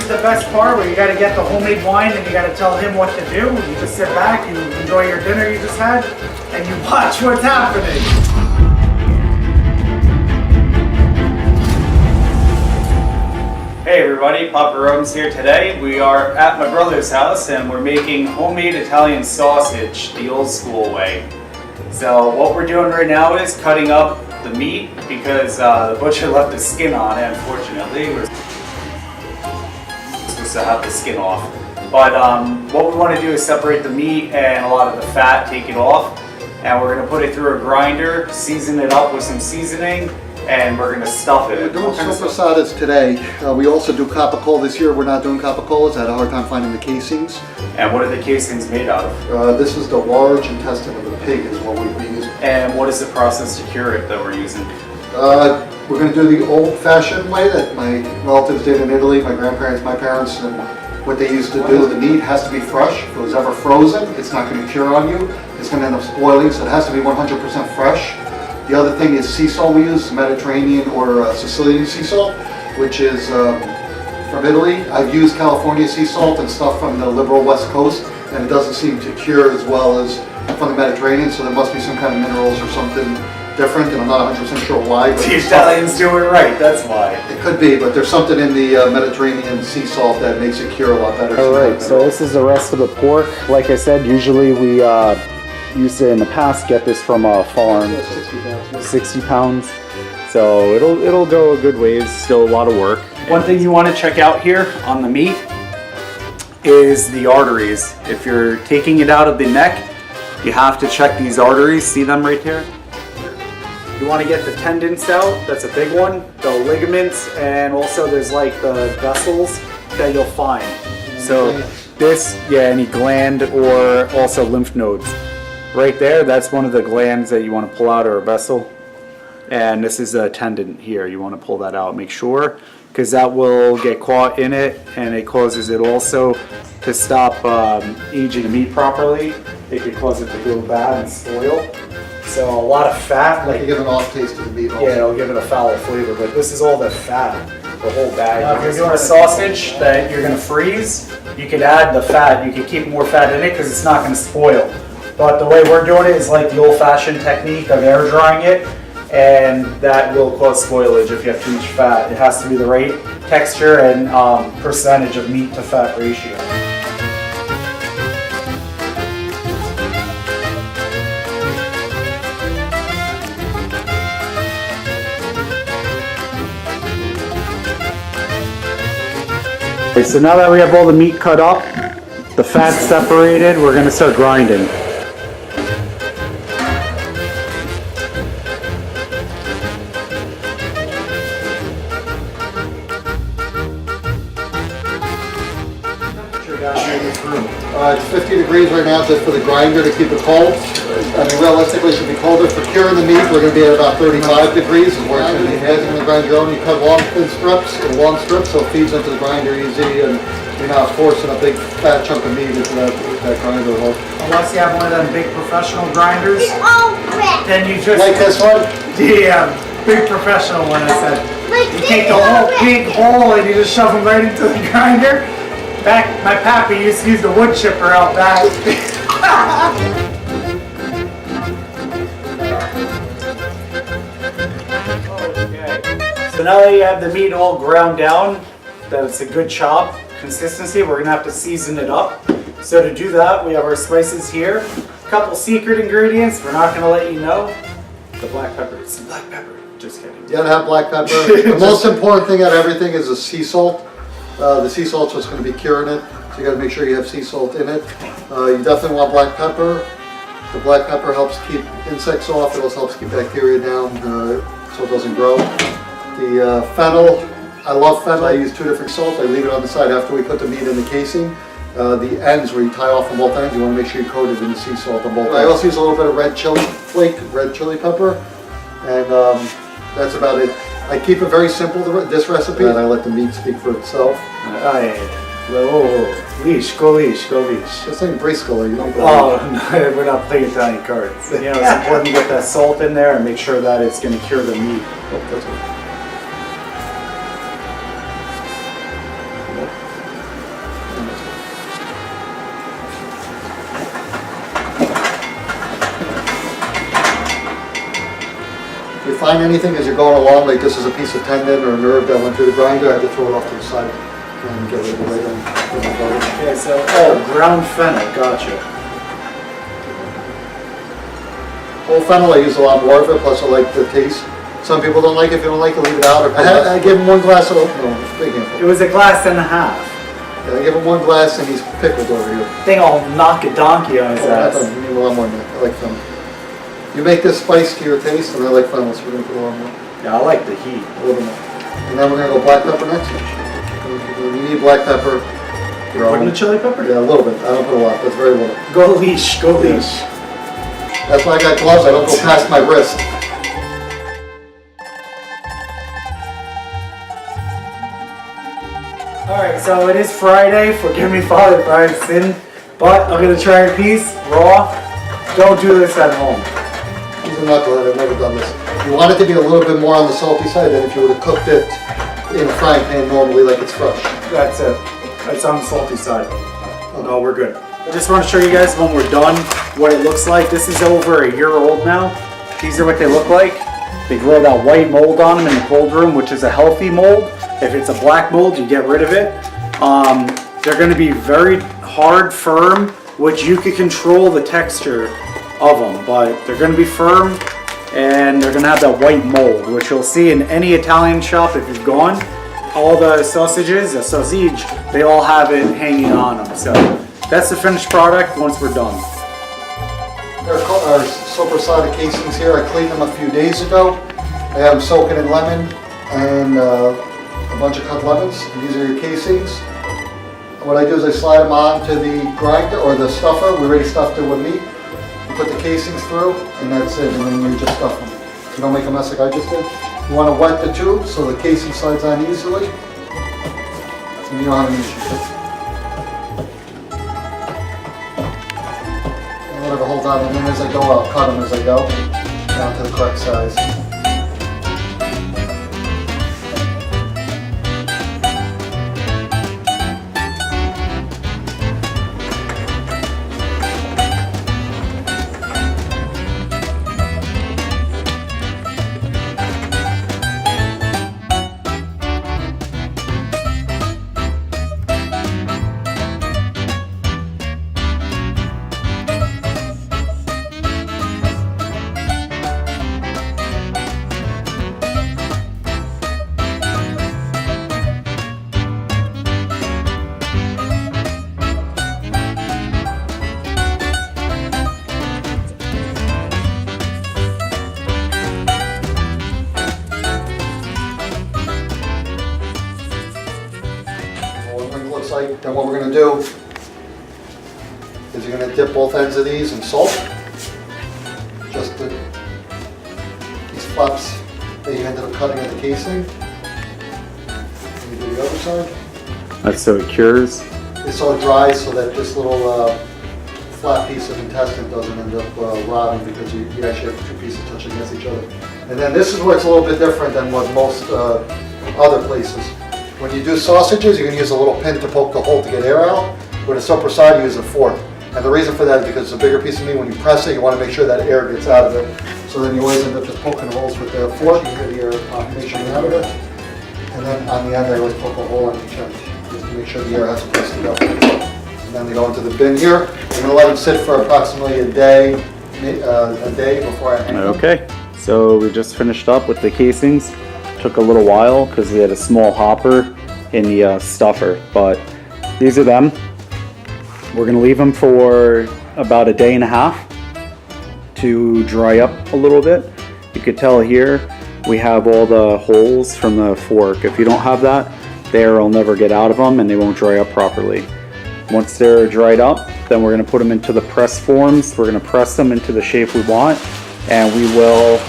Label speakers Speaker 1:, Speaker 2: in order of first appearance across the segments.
Speaker 1: is the best part where you got to get the homemade wine and you got to tell him what to do. You just sit back, you enjoy your dinner you just had, and you watch what's happening. Hey everybody, Papa Rome's here today. We are at my brother's house and we're making homemade Italian sausage the old school way. So what we're doing right now is cutting up the meat because the butcher left the skin on it, unfortunately. We're supposed to have the skin off. But what we want to do is separate the meat and a lot of the fat, take it off. And we're going to put it through a grinder, season it up with some seasoning, and we're going to stuff it.
Speaker 2: We're doing Sopressatas today. We also do capicola this year. We're not doing capicolas. I had a hard time finding the casings.
Speaker 1: And what are the casings made out of?
Speaker 2: This is the large intestine of the pig is what we've been using.
Speaker 1: And what is the process to cure it that we're using?
Speaker 2: We're going to do the old-fashioned way that my relatives did in Italy, my grandparents, my parents, and what they used to do. The meat has to be fresh. If it was ever frozen, it's not going to cure on you. It's going to end up spoiling, so it has to be 100% fresh. The other thing is sea salt we use, Mediterranean or Sicilian sea salt, which is from Italy. I've used California sea salt and stuff from the liberal West Coast, and it doesn't seem to cure as well as from the Mediterranean, so there must be some kind of minerals or something different, and I'm not 100% sure why.
Speaker 1: The Italians do it right, that's why.
Speaker 2: It could be, but there's something in the Mediterranean sea salt that makes it cure a lot better.
Speaker 3: Alright, so this is the rest of the pork. Like I said, usually we used to in the past get this from a farm. 60 pounds. So it'll go a good ways, still a lot of work.
Speaker 1: One thing you want to check out here on the meat is the arteries. If you're taking it out of the neck, you have to check these arteries. See them right there? You want to get the tendons out, that's a big one, the ligaments, and also there's like the vessels that you'll find. So this, yeah, any gland or also lymph nodes. Right there, that's one of the glands that you want to pull out, or a vessel. And this is a tendon here, you want to pull that out, make sure, because that will get caught in it, and it causes it also to stop aging the meat properly. It could cause it to go bad and spoil. So a lot of fat,
Speaker 2: like you give an off taste to the meat also.
Speaker 1: Yeah, it'll give it a foul flavor, but this is all the fat, the whole bag. If you're doing a sausage that you're going to freeze, you could add the fat, you could keep more fat in it because it's not going to spoil. But the way we're doing it is like the old-fashioned technique of air drying it, and that will cause spoilage if you have too much fat. It has to be the right texture and percentage of meat to fat ratio. Okay, so now that we have all the meat cut up, the fat separated, we're going to start grinding.
Speaker 2: It's 50 degrees right now just for the grinder to keep it cold. I mean, realistically, it should be colder. For curing the meat, we're going to be at about 35 degrees is where it's going to be heading in the grinder. You cut long, thin strips, so it feeds into the grinder easy, and you're not forcing a big fat chunk of meat into that grinder hole.
Speaker 1: Unless you have one of them big professional grinders, then you just...
Speaker 2: Like this one?
Speaker 1: Yeah, big professional one, I said. You take the whole big hole and you just shove them right into the grinder. Back, my pappy used to use the wood chipper out back. Okay. So now that you have the meat all ground down, that it's a good chop consistency, we're gonna have to season it up. So to do that, we have our spices here. A couple secret ingredients, we're not gonna let you know. The black pepper, it's the black pepper. Just kidding.
Speaker 2: You gotta have black pepper. The most important thing out of everything is the sea salt. The sea salt's what's going to be curing it, so you got to make sure you have sea salt in it. You definitely want black pepper. The black pepper helps keep insects off. It also helps keep bacteria down so it doesn't grow. The fennel, I love fennel. I use 2 different salts. I leave it on the side after we put the meat in the casing. The ends where you tie off on both ends, you want to make sure you coat it in the sea salt on both ends. I also use a little bit of red chili flake, red chili pepper, and that's about it. I keep it very simple, this recipe, and I let the meat speak for itself.
Speaker 1: Go leash.
Speaker 2: This thing Briscoe, you don't go.
Speaker 1: Oh, no, we're not playing Italian cards. You know, it's important to get that salt in there and make sure that it's going to cure the meat.
Speaker 2: Oh, that's find anything as you're going along, like this is a piece of tendon or a nerve that went through the grinder, I had to throw it off to the side and get rid of it right on.
Speaker 1: Okay, so, oh, ground fennel, gotcha.
Speaker 2: Whole fennel, I use a lot more of it, plus I like the taste. Some people don't like it. If you don't like it, leave it out. Or I give him one glass of, no, big handful.
Speaker 1: It was a glass and a half.
Speaker 2: Yeah, I give him one glass and he's pickled over here.
Speaker 1: I think I'll knock a donkey on his ass.
Speaker 2: You need a lot more than that. I like fennel. You make this spice to your taste, and I like fennel, so we're going to put a lot more.
Speaker 1: Yeah, I like the heat.
Speaker 2: A little more. And then we're going to go black pepper next. You need black pepper.
Speaker 1: You're putting the chili pepper?
Speaker 2: Yeah, a little bit. I don't put a lot. That's very little.
Speaker 1: Go leash, go leash.
Speaker 2: That's why I got gloves. I don't go past my wrist.
Speaker 1: Alright, so it is Friday. Forgive me, Father, if I've sinned. But I'm going to try a piece raw. Don't do this at home.
Speaker 2: He's a knucklehead. I've never done this. You want it to be a little bit more on the salty side than if you would have cooked it in a frying pan normally like it's fresh.
Speaker 1: That's it. It's on the salty side. No, we're good. I just want to show you guys when we're done what it looks like. This is over a year old now. These are what they look like. They grow that white mold on them in the cold room, which is a healthy mold. If it's a black mold, you get rid of it. They're going to be very hard, firm, which you can control the texture of them, but they're going to be firm and they're going to have that white mold, which you'll see in any Italian shop if you've gone. All the sausages, the sausage, they all have it hanging on them. So that's the finished product once we're done.
Speaker 2: Our Sopressata casings here, I cleaned them a few days ago. I have them soaking in lemon and a bunch of cut lemons. And these are your casings. What I do is I slide them onto the grinder or the stuffer. We already stuffed it with meat. You put the casings through and that's it, and then you just stuff them. You don't make a mess like I just did. You want to wet the tube so the casing slides on easily. And you don't have any issues. Let it hold on, and then as I go, I'll cut them as I go down to the correct size. Looks like, then what we're going to do is you're going to dip both ends of these in salt. Just these flaps that you ended up cutting at the casing. Let me do the other side.
Speaker 3: That's so it cures.
Speaker 2: It's all dry so that this little flat piece of intestine doesn't end up rotting because you actually have two pieces touching against each other. And then this is where it's a little bit different than what most other places. When you do sausages, you can use a little pin to poke the hole to get air out. With a Sopressata, you use a fork. And the reason for that is because it's a bigger piece of meat. When you press it, you want to make sure that air gets out of it. So then you always end up just poking holes with the fork. You get your make sure you out of it. And then on the end, I always poke a hole on each end just to make sure the air has a place to go. And then they go into the bin here. I'm going to let them sit for approximately a day before I hang them.
Speaker 3: Okay, so we just finished up with the casings. Took a little while because we had a small hopper in the stuffer, but these are them. We're gonna leave them for about a day and a half to dry up a little bit. You could tell here we have all the holes from the fork. If you don't have that, the air will never get out of them and they won't dry up properly. Once they're dried up, then we're gonna put them into the press forms. We're gonna press them into the shape we want, and we will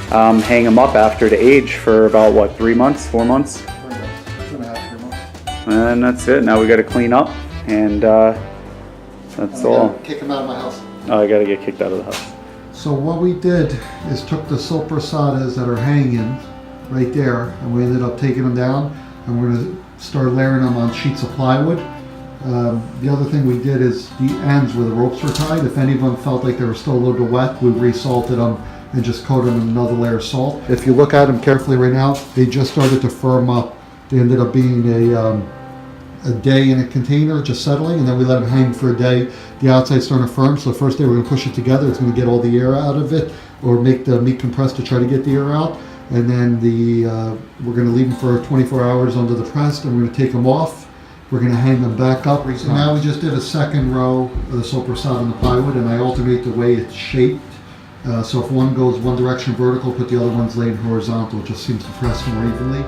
Speaker 3: hang them up after the age for about what, 3 months, 4 months?
Speaker 2: 2.5, 3 months.
Speaker 3: And that's it. Now we got to clean up, and that's all.
Speaker 2: Kick them out of my house.
Speaker 3: Oh, I got to get kicked out of the house.
Speaker 2: So what we did is took the Sopressatas that are hanging right there, and we ended up taking them down, and we're going to start layering them on sheets of plywood. The other thing we did is the ends where the ropes were tied, if any of them felt like they were still a little bit wet, we resalted them and just coat them in another layer of salt. If you look at them carefully right now, they just started to firm up. They ended up being a day in a container, just settling, and then we let them hang for a day. The outside's starting to firm, so the first day we're going to push it together. It's going to get all the air out of it, or make the meat compress to try to get the air out. And then we're going to leave them for 24 hours under the press, and we're going to take them off. We're going to hang them back up. So now we just did a second row of the Soppressata on the plywood, and I alternate the way it's shaped. So if one goes one direction vertical, put the other one's laying horizontal. It just seems to press more evenly.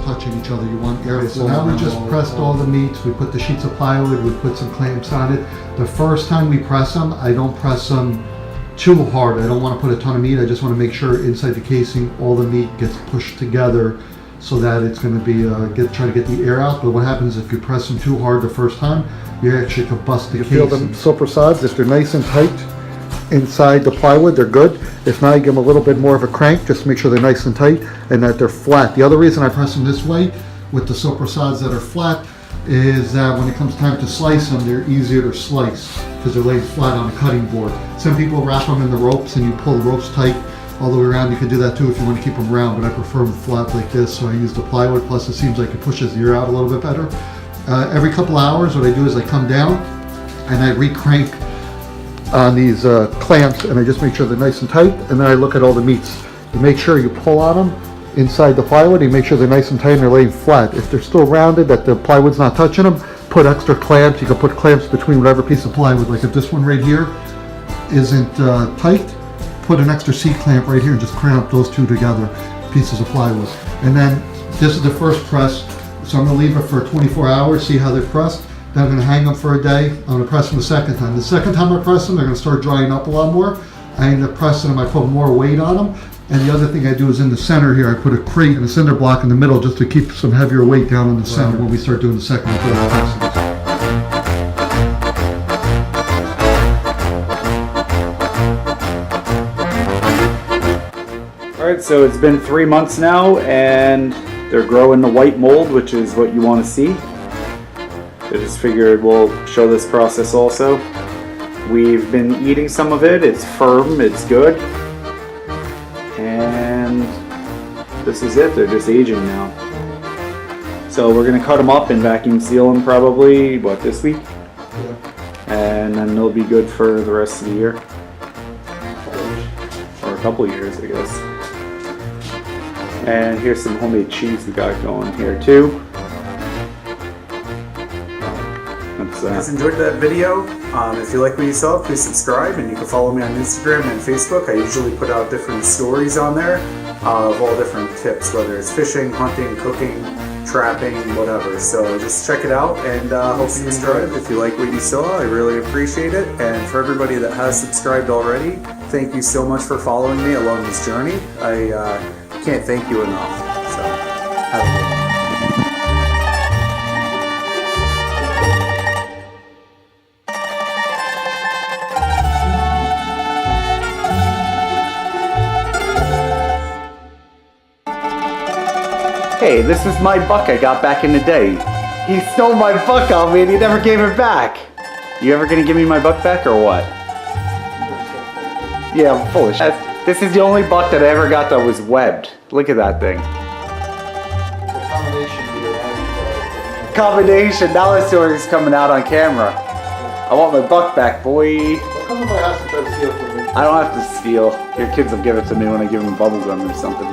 Speaker 2: Touching each other, you want air. So now we just pressed all the meats, we put the sheets of plywood, we put some clamps on it. The first time we press them, I don't press them too hard. I don't want to put a ton of meat, I just want to make sure inside the casing all the meat gets pushed together so that it's going to be, try to get the air out. But what happens if you press them too hard the first time, you actually can bust the casing. You feel them Sopressats, if they're nice and tight inside the plywood, they're good. If not, you give them a little bit more of a crank, just to make sure they're nice and tight and that they're flat. The other reason I press them this way with the Sopressats that are flat is that when it comes time to slice them, they're easier to slice because they're laid flat on a cutting board. Some people wrap them in the ropes and you pull the ropes tight all the way around. You can do that too if you want to keep them round, but I prefer them flat like this, so I use the plywood. Plus it seems like it pushes the air out a little bit better. Every couple hours what I do is I come down and I re-crank on these clamps, and I just make sure they're nice and tight, and then I look at all the meats. You make sure you pull on them inside the plywood, you make sure they're nice and tight and they're laying flat. If they're still rounded, that the plywood's not touching them, put extra clamps. You can put clamps between whatever piece of plywood. Like if this one right here isn't tight, put an extra C-clamp right here and just clamp those two together, pieces of plywood. And then this is the first press, so I'm going to leave it for 24 hours, see how they're pressed. Then I'm going to hang them for a day. I'm going to press them the second time. The second time I press them, they're going to start drying up a lot more. I end up pressing them, I put more weight on them. And the other thing I do is in the center here, I put a crate and a cinder block in the middle just to keep some heavier weight down in the center when we start doing the second and third presses.
Speaker 1: Alright, so it's been 3 months now and they're growing the white mold, which is what you want to see. I just figured we'll show this process also. We've been eating some of it, it's firm, it's good. And this is it, they're just aging now. So we're gonna cut them up and vacuum seal them probably, what, this week? Yeah. And then they'll be good for the rest of the year. Or a couple years, I guess. And here's some homemade cheese we got going here too. If you guys enjoyed that video, if you like what you saw, please subscribe, and you can follow me on Instagram and Facebook. I usually put out different stories on there of all different tips, whether it's fishing, hunting, cooking, trapping, whatever. So just check it out, and hope you subscribe if you like what you saw. I really appreciate it. And for everybody that has subscribed already, thank you so much for following me along this journey. I can't thank you enough. So have a good one. Hey, this is my buck I got back in the day. He stole my buck off me and he never gave it back. You ever gonna give me my buck back or what? Yeah, I'm full of shit. This is the only buck that I ever got that was webbed. Look at that thing. Combination. Now the story's coming out on camera. I want my buck back, boy.
Speaker 2: Come to my house and try to steal from me.
Speaker 1: I don't have to steal. Your kids will give it to me when I give them bubble gum or something.